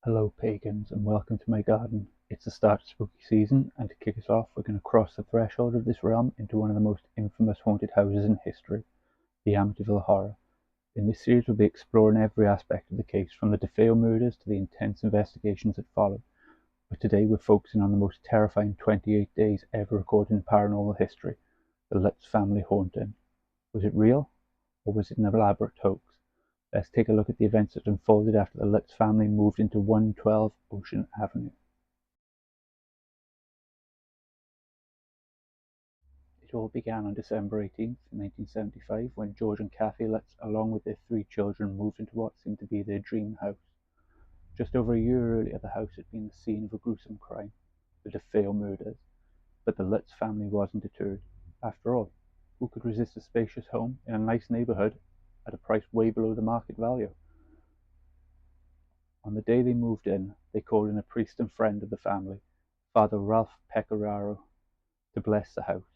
Hello pagans and welcome to my garden. It's the start of spooky season, and to kick us off we're going to cross the threshold of this realm into one of the most infamous haunted houses in history, the Amityville Horror. In this series we'll be exploring every aspect of the case, from the DeFeo murders to the intense investigations that followed. But today we're focusing on the most terrifying 28 days ever recorded in paranormal history, the Lutz family haunting. Was it real, or was it an elaborate hoax? Let's take a look at the events that unfolded after the Lutz family moved into 112 Ocean Avenue. It all began on December 18th, 1975, when George and Kathy Lutz, along with their three children, moved into what seemed to be their dream house. Just over a year earlier, the house had been the scene of a gruesome crime, the DeFeo murders. But the Lutz family wasn't deterred. After all, who could resist a spacious home in a nice neighborhood at a price way below the market value? On the day they moved in, they called in a priest and friend of the family, Father Ralph Pecoraro, to bless the house.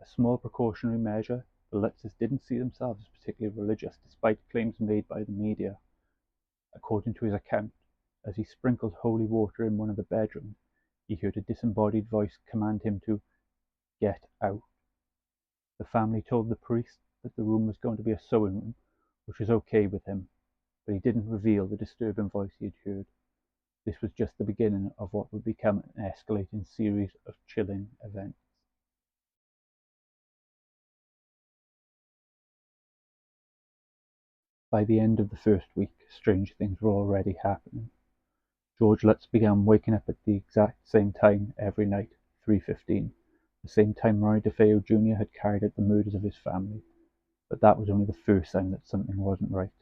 A small precautionary measure, the Lutzes didn't see themselves as particularly religious, despite claims made by the media. According to his account, as he sprinkled holy water in one of the bedrooms, he heard a disembodied voice command him to get out. The family told the priest that the room was going to be a sewing room, which was okay with him, but he didn't reveal the disturbing voice he had heard. This was just the beginning of what would become an escalating series of chilling events. By the end of the first week, strange things were already happening. George Lutz began waking up at the exact same time every night, 3:15, the same time Ronnie DeFeo Jr. had carried out the murders of his family. But that was only the first sign that something wasn't right.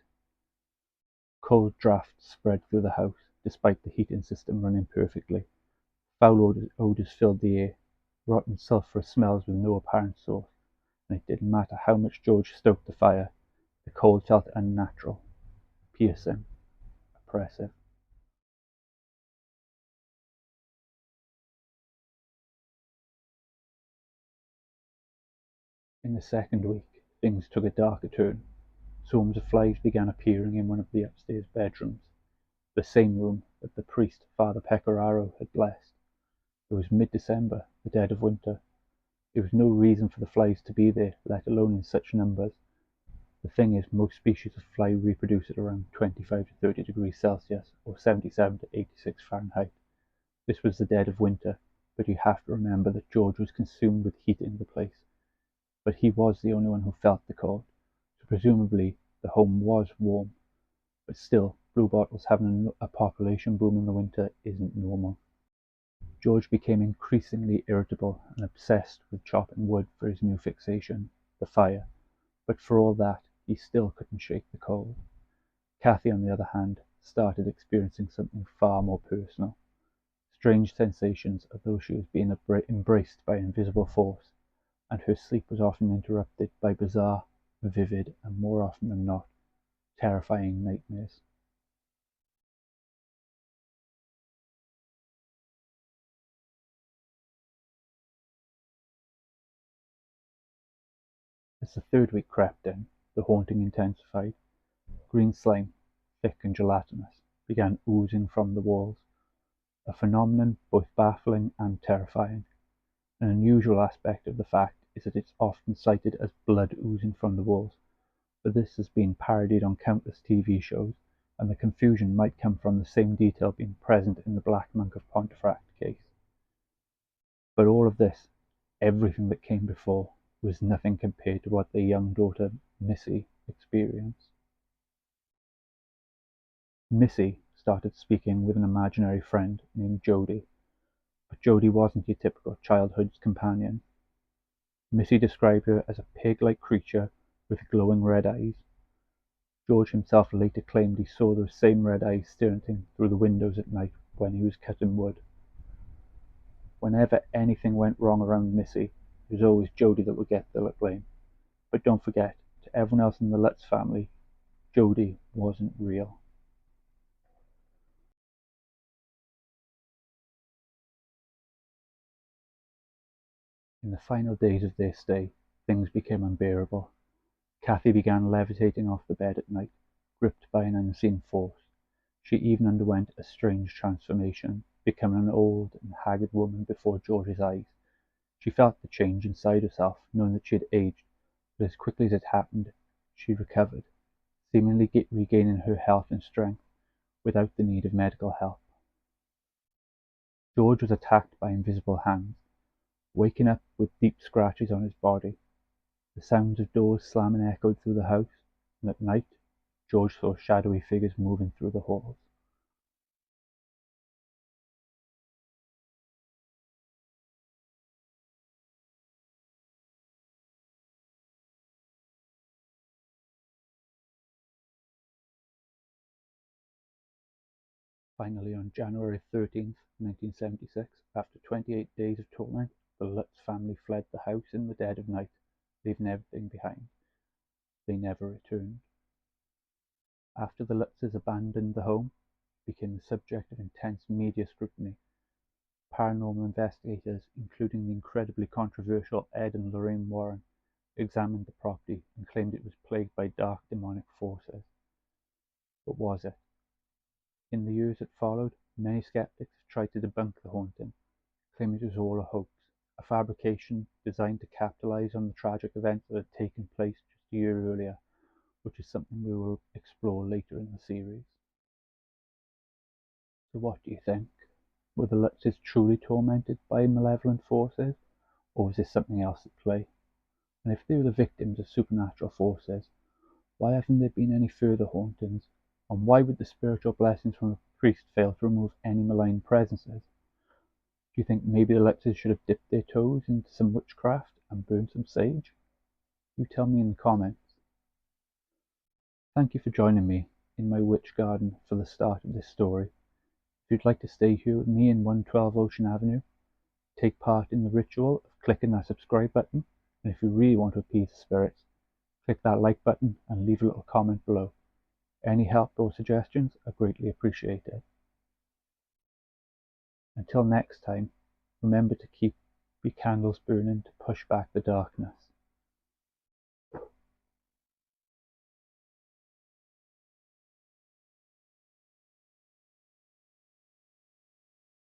Cold drafts spread through the house, despite the heating system running perfectly. Foul odors filled the air, rotten sulphurous smells with no apparent source, and it didn't matter how much George stoked the fire, the cold felt unnatural, piercing, oppressive. In the second week, things took a darker turn. Swarms of flies began appearing in one of the upstairs bedrooms, the same room that the priest, Father Pecoraro, had blessed. It was mid-December, the dead of winter. There was no reason for the flies to be there, let alone in such numbers. The thing is, most species of fly reproduce at around 25 to 30 degrees Celsius, or 77 to 86 Fahrenheit. This was the dead of winter, but you have to remember that George was consumed with heating the place. But he was the only one who felt the cold, so presumably the home was warm. But still, bluebottles having a population boom in the winter isn't normal. George became increasingly irritable and obsessed with chopping wood for his new fixation, the fire. But for all that, he still couldn't shake the cold. Kathy, on the other hand, started experiencing something far more personal. Strange sensations as though she was being embraced by invisible force, and her sleep was often interrupted by bizarre, vivid, and more often than not, terrifying nightmares. As the third week crept in, the haunting intensified. Green slime, thick and gelatinous, began oozing from the walls, a phenomenon both baffling and terrifying. An unusual aspect of the fact is that it's often cited as blood oozing from the walls, but this has been parodied on countless TV shows, and the confusion might come from the same detail being present in the Black Monk of Pontefract case. But all of this, everything that came before, was nothing compared to what their young daughter, Missy, experienced. Missy started speaking with an imaginary friend named Jody, but Jody wasn't your typical childhood companion. Missy described her as a pig-like creature with glowing red eyes. George himself later claimed he saw those same red eyes staring at him through the windows at night when he was cutting wood. Whenever anything went wrong around Missy, it was always Jody that would get the blame. But don't forget, to everyone else in the Lutz family, Jody wasn't real. In the final days of their stay, things became unbearable. Kathy began levitating off the bed at night, gripped by an unseen force. She even underwent a strange transformation, becoming an old and haggard woman before George's eyes. She felt the change inside herself, knowing that she had aged, but as quickly as it happened, she recovered, seemingly regaining her health and strength without the need of medical help. George was attacked by invisible hands, waking up with deep scratches on his body. The sounds of doors slamming echoed through the house, and at night, George saw shadowy figures moving through the halls. Finally, on January 13th, 1976, after 28 days of torment, the Lutz family fled the house in the dead of night, leaving everything behind. They never returned. After the Lutzes abandoned the home, it became the subject of intense media scrutiny. Paranormal investigators, including the incredibly controversial Ed and Lorraine Warren, examined the property and claimed it was plagued by dark demonic forces. But was it? In the years that followed, many skeptics tried to debunk the haunting, claiming it was all a hoax, a fabrication designed to capitalize on the tragic events that had taken place just a year earlier, which is something we will explore later in the series. So what do you think? Were the Lutzes truly tormented by malevolent forces, or was there something else at play? And if they were the victims of supernatural forces, why haven't there been any further hauntings? And why would the spiritual blessings from the priest fail to remove any malign presences? Do you think maybe the Lutzes should have dipped their toes into some witchcraft and burned some sage? You tell me in the comments. Thank you for joining me in my witch garden for the start of this story. If you'd like to stay here with me in 112 Ocean Avenue, take part in the ritual of clicking that subscribe button, and if you really want to appease the spirits, click that like button and leave a little comment below. Any help or suggestions are greatly appreciated. Until next time, remember to keep your candles burning to push back the darkness.